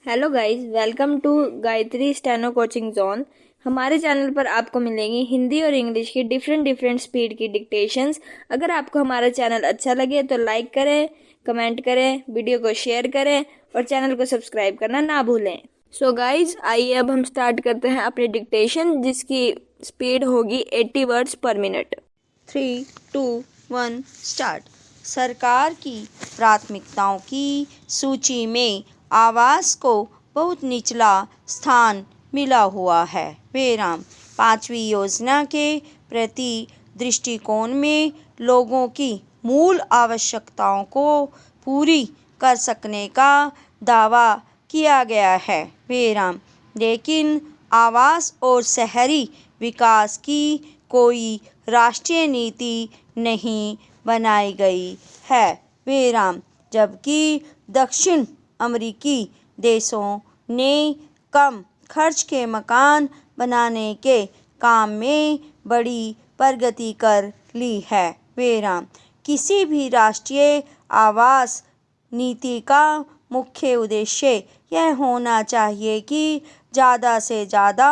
Hello guys, welcome to Gayatri steno coaching zone. हमारे channel पर आपको मिलेंगी हिंदी और इंग्लिश की डिफरेंट स्पीड की डिक्टेशंस। अगर आपको हमारा चैनल अच्छा लगे तो लाइक करें, कमेंट करें, वीडियो को शेयर करें और चैनल को सब्सक्राइब करना ना भूलें। सो गाइस, आइए अब हम स्टार्ट करते हैं अपनी डिक्टेशन, जिसकी स्पीड होगी 80 वर्ड्स पर मिनट। 3, 2, 1 स्टार्ट। सरकार की प्राथमिकताओं की सूची में आवास को बहुत निचला स्थान मिला हुआ है। विराम। 5वीं योजना के प्रति दृष्टिकोण में लोगों की मूल आवश्यकताओं को पूरी कर सकने का दावा किया गया है। विराम। लेकिन आवास और शहरी विकास की कोई राष्ट्रीय नीति नहीं बनाई गई है। विराम। जबकि दक्षिण अमेरिकी देशों ने कम खर्च के मकान बनाने के काम में बड़ी प्रगति कर ली है। विराम। किसी भी राष्ट्रीय आवास नीति का मुख्य उद्देश्य यह होना चाहिए कि ज़्यादा से ज़्यादा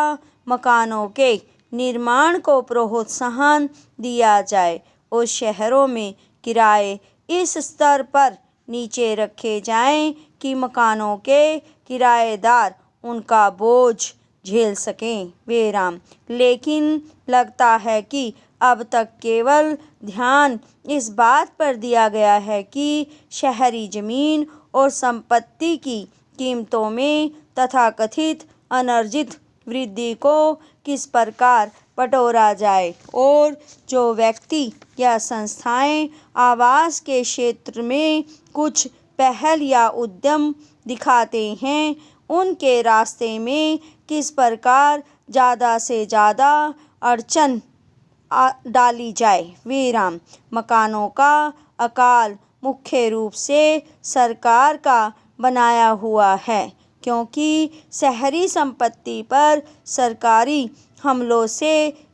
मकानों के निर्माण को प्रोत्साहन दिया जाए और शहरों में किराए इस स्तर पर नीचे रखे जाएं कि मकानों के किराएदार उनका बोझ झेल सकें। विराम। लेकिन लगता है कि अब तक केवल ध्यान इस बात पर दिया गया है कि शहरी जमीन और संपत्ति की कीमतों में तथाकथित अनर्जित वृद्धि को किस प्रकार बटोरा जाए, और जो व्यक्ति या संस्थाएं आवास के क्षेत्र में कुछ पहल या उद्यम दिखाते हैं, उनके रास्ते में किस प्रकार ज़्यादा से ज़्यादा अड़चन डाली जाए। विराम। मकानों का आकार मुख्य रूप से सरकार का बनाया हुआ है, क्योंकि शहरी संपत्ति पर सरकारी हमलों से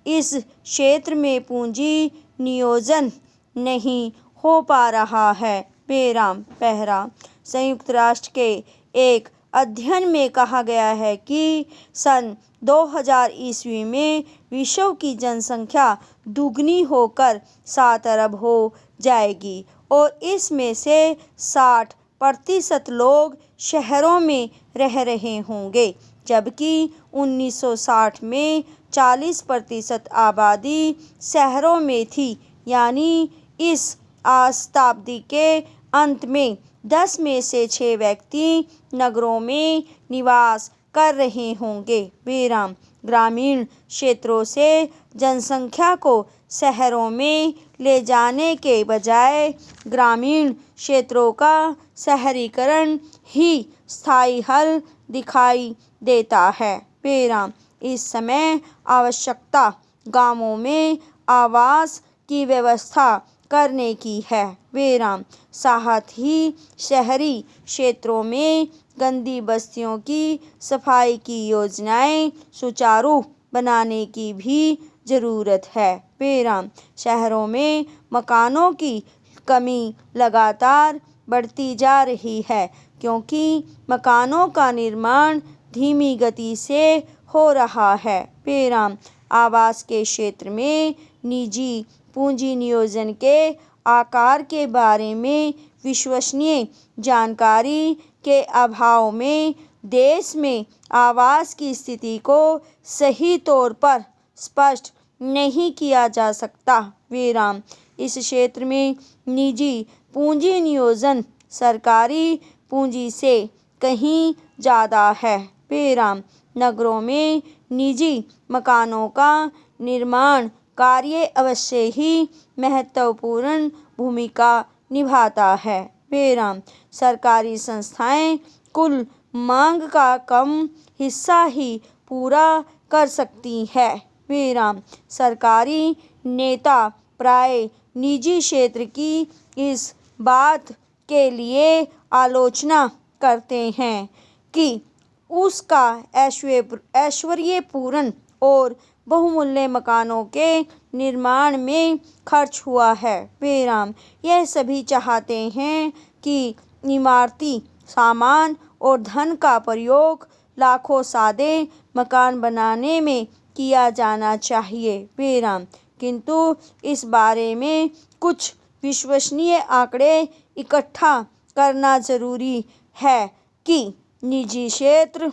इस क्षेत्र में पूंजी नियोजन नहीं हो पा रहा है। विराम। पहला। संयुक्त राष्ट्र के एक अध्ययन में कहा गया है कि सन 2000 ईस्वी में विश्व की जनसंख्या दुगनी होकर 7 अरब हो जाएगी और इसमें से 60% लोग शहरों में रह रहे होंगे, जबकि 1960 में 40% आबादी शहरों में थी। यानी इस शताब्दी के अंत में 10 में से 6 व्यक्ति नगरों में निवास कर रहे होंगे। विराम। ग्रामीण क्षेत्रों से जनसंख्या को शहरों में ले जाने के बजाय ग्रामीण क्षेत्रों का शहरीकरण ही स्थायी हल दिखाई देता है। विराम। इस समय आवश्यकता गांवों में आवास की व्यवस्था करने की है। विराम। साथ ही शहरी क्षेत्रों में गंदी बस्तियों की सफाई की योजनाएं सुचारू बनाने की भी ज़रूरत है। विराम। शहरों में मकानों की कमी लगातार बढ़ती जा रही है, क्योंकि मकानों का निर्माण धीमी गति से हो रहा है। विराम। आवास के क्षेत्र में निजी पूंजी नियोजन के आकार के बारे में विश्वसनीय जानकारी के अभाव में देश में आवास की स्थिति को सही तौर पर स्पष्ट नहीं किया जा सकता। विराम। इस क्षेत्र में निजी पूंजी नियोजन सरकारी पूंजी से कहीं ज़्यादा है। विराम। नगरों में निजी मकानों का निर्माण कार्य अवश्य ही महत्वपूर्ण भूमिका निभाता है। विराम। सरकारी संस्थाएं कुल मांग का कम हिस्सा ही पूरा कर सकती है। विराम। सरकारी नेता प्राय निजी क्षेत्र की इस बात के लिए आलोचना करते हैं कि उसका ऐश्वर्यपूर्ण और बहुमूल्य मकानों के निर्माण में खर्च हुआ है। विराम। यह सभी चाहते हैं कि इमारती सामान और धन का प्रयोग लाखों सादे मकान बनाने में किया जाना चाहिए विराम। किंतु इस बारे में कुछ विश्वसनीय आंकड़े इकट्ठा करना जरूरी है कि निजी क्षेत्र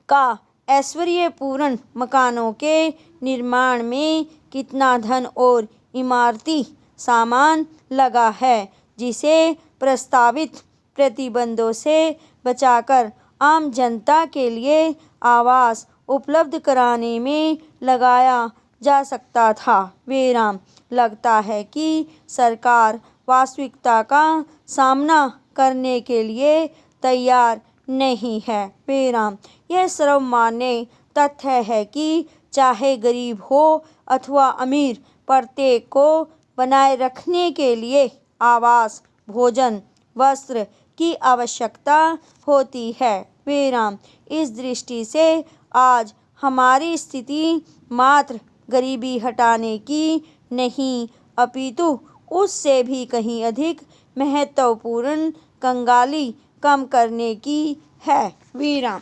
का ऐश्वर्यपूर्ण मकानों के निर्माण में कितना धन और इमारती सामान लगा है, जिसे प्रस्तावित प्रतिबंधों से बचाकर आम जनता के लिए आवास उपलब्ध कराने में लगाया जा सकता था विराम। लगता है कि सरकार वास्तविकता का सामना करने के लिए तैयार नहीं है विराम। यह सर्वमान्य तथ्य है कि चाहे गरीब हो अथवा अमीर, प्रत्येक को बनाए रखने के लिए आवास, भोजन, वस्त्र की आवश्यकता होती है विराम। इस दृष्टि से आज हमारी स्थिति मात्र गरीबी हटाने की नहीं, अपितु उससे भी कहीं अधिक महत्वपूर्ण कंगाली कम करने की है विराम।